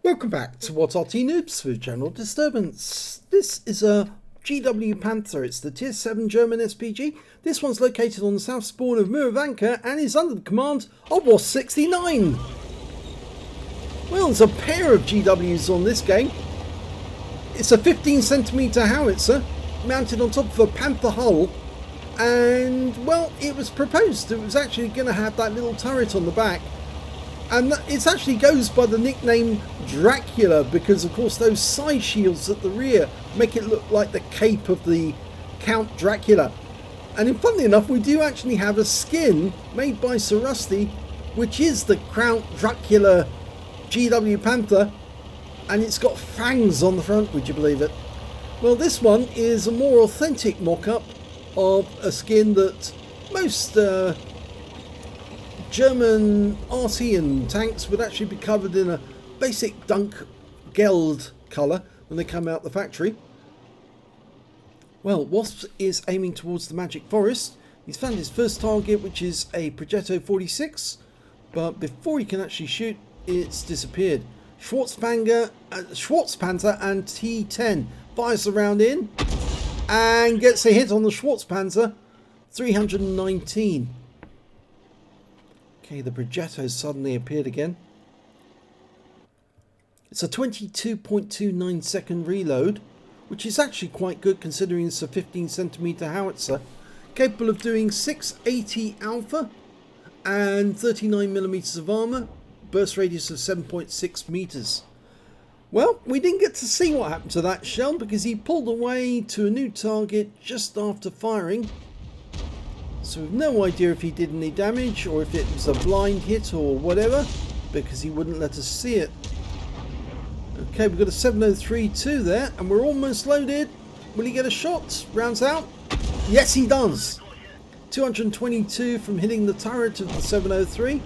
Welcome back to What's Arty Noobs with General Disturbance. This is a GW Panther. It's the Tier 7 German SPG. This one's located on the south spawn of Murovanka and is under the command of WASP-69. Well, there's a pair of GWs on this game. It's a 15cm howitzer mounted on top of a Panther hull, and well, it was proposed it was actually going to have that little turret on the back. And it actually goes by the nickname Dracula because, of course, those side shields at the rear make it look like the cape of the Count Dracula. And funnily enough, we do actually have a skin made by Sir Rusty, which is the Count Dracula GW Panther, and it's got fangs on the front, would you believe it? Well, this one is a more authentic mock-up of a skin that most German Arty and tanks would actually be covered in a basic Dunk Geld colour when they come out the factory. Well, Wasp is aiming towards the Magic Forest. He's found his first target, which is a Progetto 46, but before he can actually shoot, it's disappeared. Schwarz Panther and T10 fires the round in and gets a hit on the Schwarz Panther, 319. Okay, the Progetto suddenly appeared again. It's a 22.29 second reload, which is actually quite good considering it's a 15cm howitzer, capable of doing 680 alpha and 39mm of armour, burst radius of 7.6 meters. Well, we didn't get to see what happened to that shell because he pulled away to a new target just after firing. So we've no idea if he did any damage or if it was a blind hit or whatever, because he wouldn't let us see it. Okay, we've got a 703-2 there, and we're almost loaded. Will he get a shot? Rounds out. Yes, he does. 222 from hitting the turret of the 703.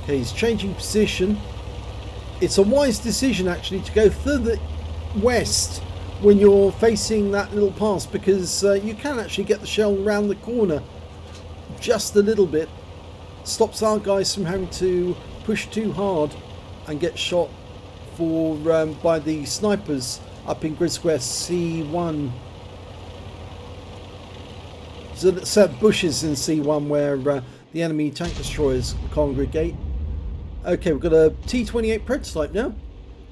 Okay, he's changing position. It's a wise decision actually to go further west when you're facing that little pass, because you can actually get the shell around the corner just a little bit. Stops our guys from having to push too hard and get shot for by the snipers up in grid square C1. So it's bushes in C1 where the enemy tank destroyers congregate. Okay, we've got a T28 prototype now,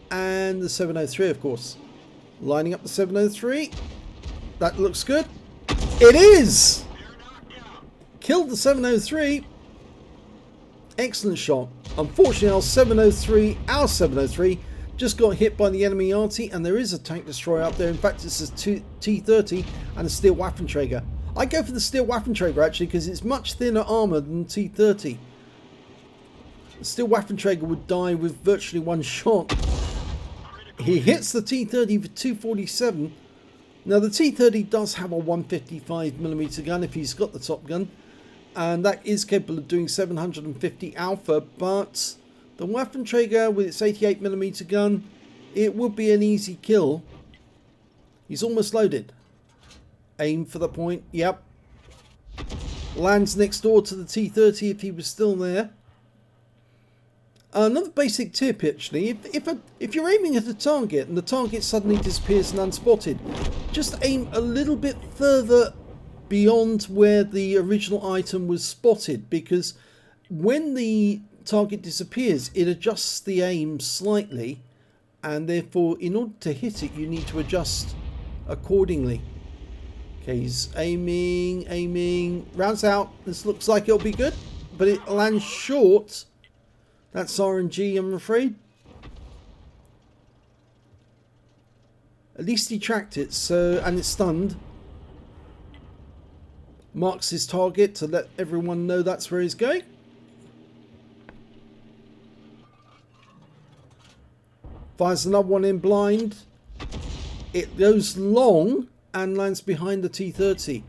and the 703, of course. Lining up the 703. That looks good. It is! Killed the 703. Excellent shot. Unfortunately, our 703 just got hit by the enemy Arty, and there is a tank destroyer up there. In fact, it's a T30 and a steel Waffenträger. I go for the steel Waffenträger actually because it's much thinner armour than T30. The steel Waffenträger would die with virtually one shot. He hits the T30 for 247. Now the T30 does have a 155mm gun if he's got the top gun, and that is capable of doing 750 alpha, but the Waffenträger with its 88mm gun, it would be an easy kill. He's almost loaded. Aim for the point. Yep. Lands next door to the T30 if he was still there. Another basic tip actually, if you're aiming at a target and the target suddenly disappears and unspotted, just aim a little bit further beyond where the original item was spotted, because when the target disappears it adjusts the aim slightly, and therefore in order to hit it you need to adjust accordingly. Okay, he's aiming, rounds out. This looks like it'll be good, but it lands short. That's RNG, I'm afraid. At least he tracked it, so, and it's stunned. Marks his target to let everyone know that's where he's going. Fires another one in blind. It goes long and lands behind the T30.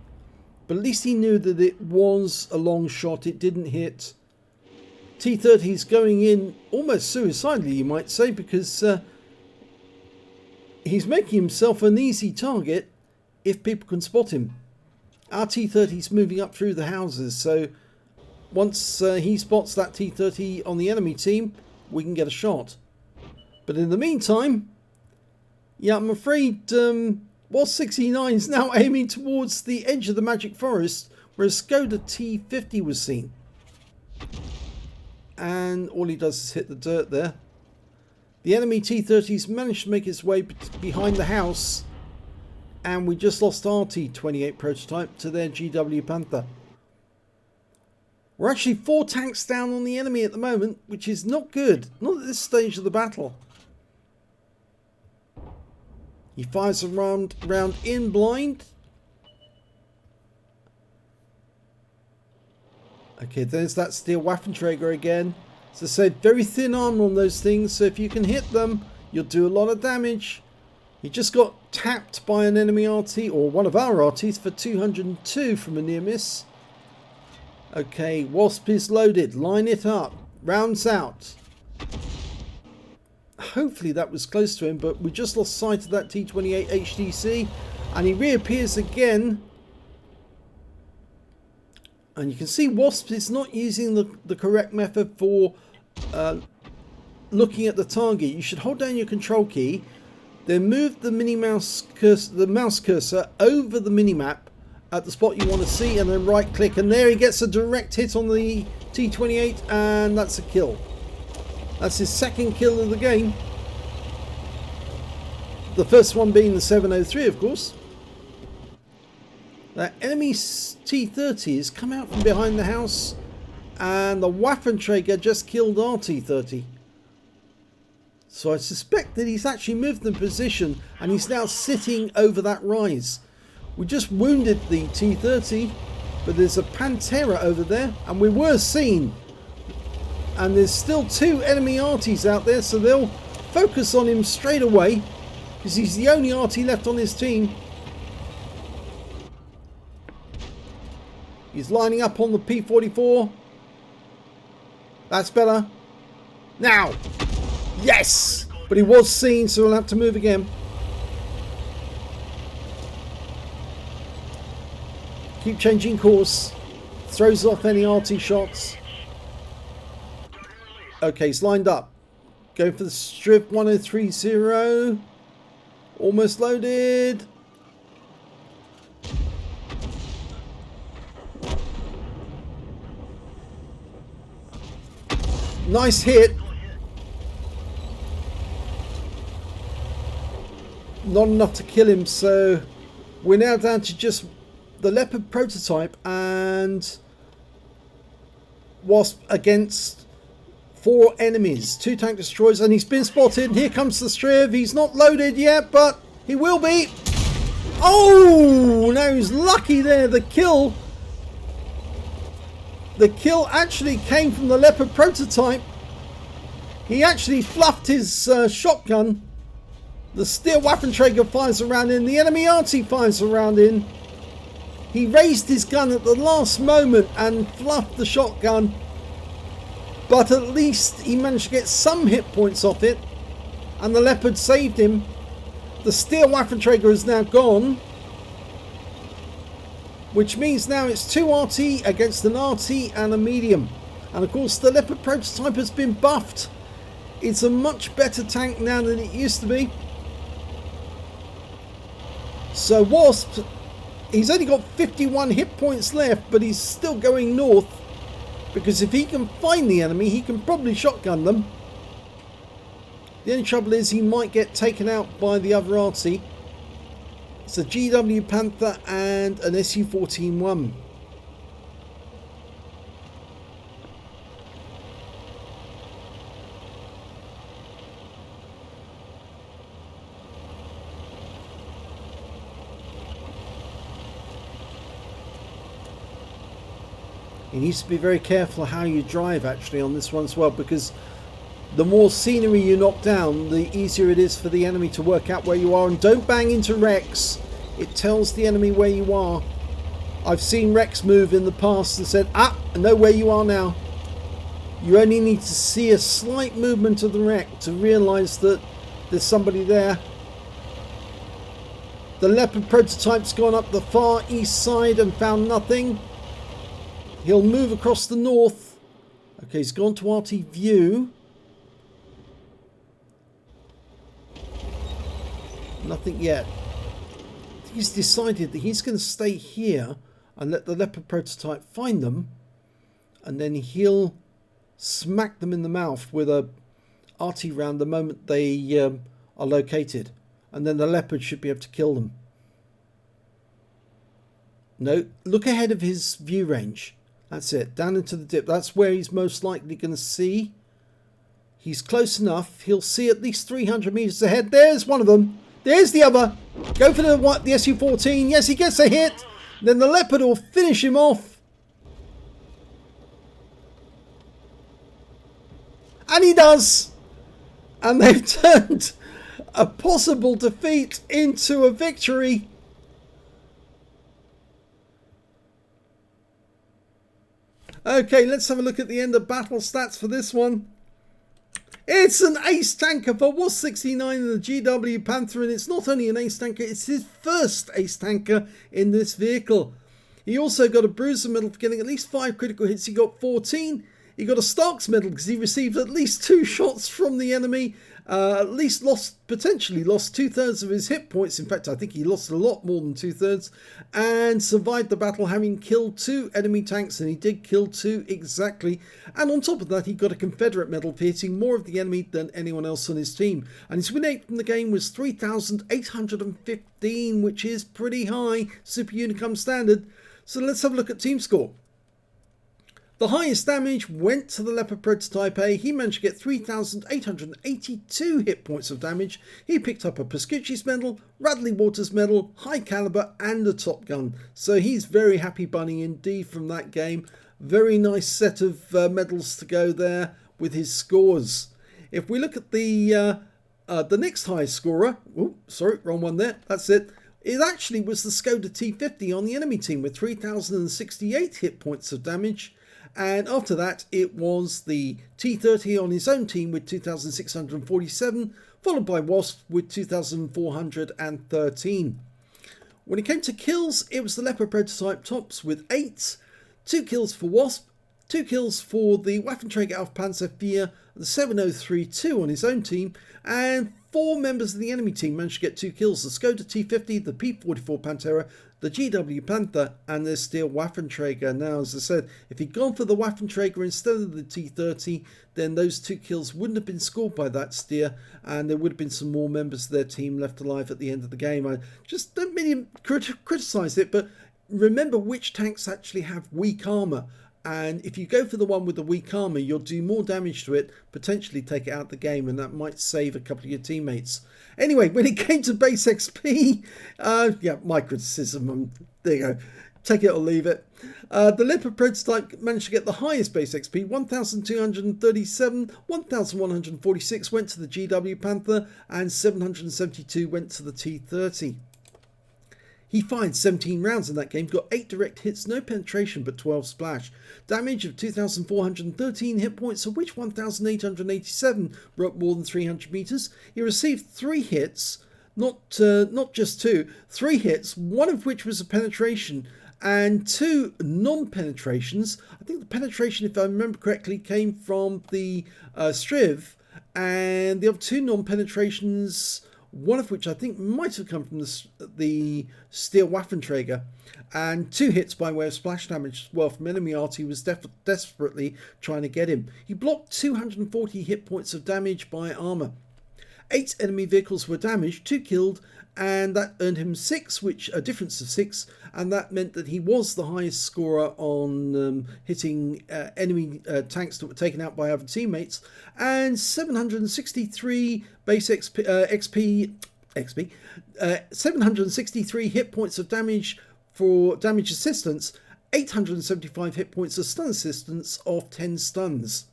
But at least he knew that it was a long shot. It didn't hit. T30's going in almost suicidally, you might say, because he's making himself an easy target if people can spot him. Our T30's moving up through the houses, so once he spots that T-30 on the enemy team, we can get a shot. But in the meantime, yeah, I'm afraid WASP 69 is now aiming towards the edge of the Magic Forest where a Skoda T50 was seen. And all he does is hit the dirt there. The enemy T-30's managed to make its way behind the house, and we just lost our T-28 prototype to their GW Panther. We're actually 4 tanks down on the enemy at the moment, which is not good, not at this stage of the battle. He fires a round in blind. Okay, there's that steel Waffenträger again. As I said, very thin armor on those things, so if you can hit them, you'll do a lot of damage. He just got tapped by an enemy Arty, or one of our Artys, for 202 from a near miss. Okay, Wasp is loaded. Line it up. Rounds out. Hopefully that was close to him, but we just lost sight of that T-28 HDC, and he reappears again. And you can see Wasp is not using the correct method for looking at the target. You should hold down your control key, then move the mouse cursor over the minimap at the spot you want to see, and then right click, and there he gets a direct hit on the T-28, and that's a kill. That's his second kill of the game. The first one being the 703, of course. That enemy T-30 has come out from behind the house, and the Waffenträger just killed our T-30. So I suspect that he's actually moved the position, and he's now sitting over that rise. We just wounded the T-30, but there's a Pantera over there, and we were seen. And there's still 2 enemy Artys out there, so they'll focus on him straight away, because he's the only Arty left on his team. He's lining up on the P-44. That's better. Now! Yes! But he was seen, so we'll have to move again. Keep changing course. Throws off any Arty shots. Okay, he's lined up. Going for the strip 1030. Almost loaded. Nice hit. Not enough to kill him, so we're now down to just the Leopard prototype and Wasp against 4 enemies. 2 tank destroyers, and he's been spotted. Here comes the Striv. He's not loaded yet, but he will be. Oh, now he's lucky there. The kill actually came from the Leopard prototype. He actually fluffed his shotgun. The steel Waffenträger fires a round in. The enemy Arty fires a round in. He raised his gun at the last moment and fluffed the shotgun. But at least he managed to get some hit points off it. And the Leopard saved him. The steel Waffenträger is now gone. Which means now it's 2 Arty against an Arty and a medium. And of course the Leopard prototype has been buffed. It's a much better tank now than it used to be. So Wasp, he's only got 51 hit points left, but he's still going north. Because if he can find the enemy, he can probably shotgun them. The only trouble is he might get taken out by the other Arty. It's a GW Panther and an SU-14-1. You need to be very careful how you drive actually on this one as well, because the more scenery you knock down, the easier it is for the enemy to work out where you are. And don't bang into wrecks. It tells the enemy where you are. I've seen wrecks move in the past and said, I know where you are now. You only need to see a slight movement of the wreck to realise that there's somebody there. The Leopard prototype's gone up the far east side and found nothing. He'll move across the north. Okay, he's gone to Arty view. Nothing yet. He's decided that he's going to stay here and let the Leopard prototype find them, and then he'll smack them in the mouth with a Arty round the moment they are located, and then the Leopard should be able to kill them. No, look ahead of his view range. That's it, down into the dip. That's where he's most likely going to see. He's close enough. He'll see at least 300 meters ahead. There's one of them. There's the other. Go for the Su-14. Yes, he gets a hit. Then the Leopard will finish him off. And he does. And they've turned a possible defeat into a victory. Okay, let's have a look at the end of battle stats for this one. It's an ace tanker for WAS 69 in the GW Panther, and it's not only an ace tanker, it's his first ace tanker in this vehicle. He also got a Bruiser medal for getting at least 5 critical hits. He got 14. He got a Starks medal because he received at least 2 shots from the enemy. Potentially lost 2/3 of his hit points. In fact, I think he lost a lot more than 2/3, and survived the battle, having killed 2 enemy tanks, and he did kill 2 exactly. And on top of that, he got a Confederate medal for hitting more of the enemy than anyone else on his team. And his win rate from the game was 3,815, which is pretty high, Super Unicum standard. So let's have a look at team score. The highest damage went to the Leopard Prototype A. He managed to get 3,882 hit points of damage. He picked up a Pascucci's medal, Radley Waters medal, high caliber, and a Top Gun. So he's very happy bunny indeed from that game. Very nice set of medals to go there with his scores. If we look at the next highest scorer, oh, sorry, wrong one there. That's it. It actually was the Skoda T50 on the enemy team with 3,068 hit points of damage. And after that, it was the T30 on his own team with 2,647, followed by Wasp with 2,413. When it came to kills, it was the Leopard Prototype tops with 8, 2 kills for Wasp, 2 kills for the Waffenträger Alpha Panzer IV, the 7032 on his own team, and 4 members of the enemy team managed to get 2 kills: the Skoda T50, the P44 Pantera, the GW Panther, and the Steel Waffenträger. Now, as I said, if he'd gone for the Waffenträger instead of the T30, then those 2 kills wouldn't have been scored by that steer, and there would have been some more members of their team left alive at the end of the game. I just don't mean to criticise it, but remember which tanks actually have weak armour. And if you go for the one with the weak armour, you'll do more damage to it, potentially take it out of the game, and that might save a couple of your teammates. Anyway, when it came to base XP, my criticism, there you go, take it or leave it. The Leopard Prototype managed to get the highest base XP, 1,237, 1,146 went to the GW Panther, and 772 went to the T30. He fired 17 rounds in that game, got 8 direct hits, no penetration, but 12 splash. Damage of 2,413 hit points, of which 1,887 were up more than 300 meters. He received 3 hits, not just 2, 3 hits, one of which was a penetration, and 2 non-penetrations. I think the penetration, if I remember correctly, came from the Striv, and the other 2 non-penetrations, one of which I think might have come from the Steel Waffenträger, and 2 hits by way of splash damage as well from enemy Arty, who was desperately trying to get him. He blocked 240 hit points of damage by armour. 8 enemy vehicles were damaged, 2 killed, and that earned him 6, which a difference of 6, and that meant that he was the highest scorer on hitting enemy tanks that were taken out by other teammates, and 763 base XP, 763 hit points of damage for damage assistance, 875 hit points of stun assistance of 10 stuns.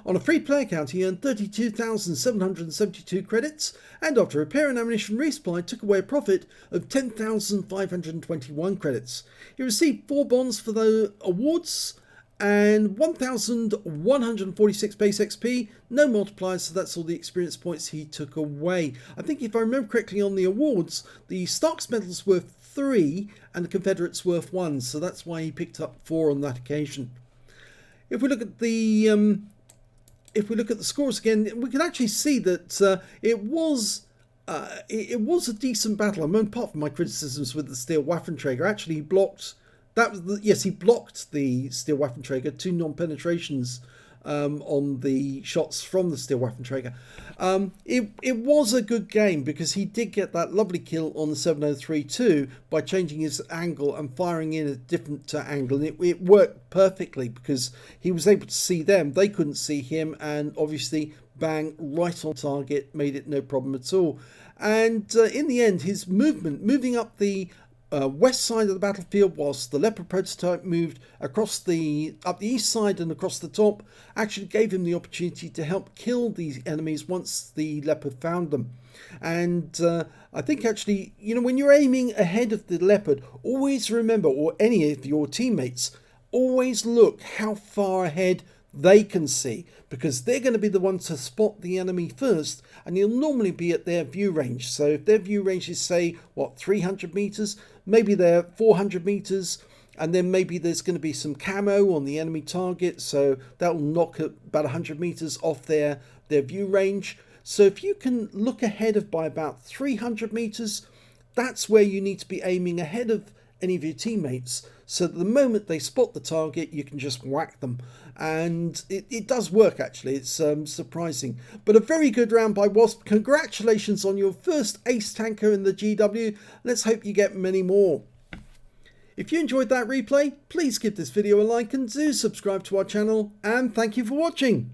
On a free player count, he earned 32,772 credits, and after repair and ammunition resupply, took away a profit of 10,521 credits. He received 4 bonds for the awards and 1,146 base XP, no multipliers, so that's all the experience points he took away. I think if I remember correctly on the awards, the Starks medals were 3 and the Confederates worth 1, so that's why he picked up 4 on that occasion. If we look at the scores again, we can actually see that it was a decent battle. I mean, apart from my criticisms with the Steel Waffenträger, actually he blocked. He blocked the Steel Waffenträger, 2 non-penetrations on the shots from the Steel Waffenträger. It was a good game because he did get that lovely kill on the 703 too by changing his angle and firing in a different angle, and it worked perfectly because he was able to see them, they couldn't see him, and obviously bang, right on target, made it no problem at all. And in the end, his moving up the west side of the battlefield whilst the Leopard prototype moved up the east side and across the top, actually gave him the opportunity to help kill these enemies once the Leopard found them. And I think actually, you know, when you're aiming ahead of the Leopard, always remember, or any of your teammates, always look how far ahead they can see, because they're going to be the ones to spot the enemy first, and you'll normally be at their view range. So if their view range is, say, what, 300 meters, maybe they're 400 meters, and then maybe there's going to be some camo on the enemy target, so that will knock about 100 meters off their view range. So if you can look ahead of by about 300 meters, that's where you need to be aiming ahead of any of your teammates, so that the moment they spot the target, you can just whack them. And it does work, actually. It's surprising. But a very good round by Wasp. Congratulations on your first ace tanker in the GW. Let's hope you get many more. If you enjoyed that replay, please give this video a like and do subscribe to our channel. And thank you for watching.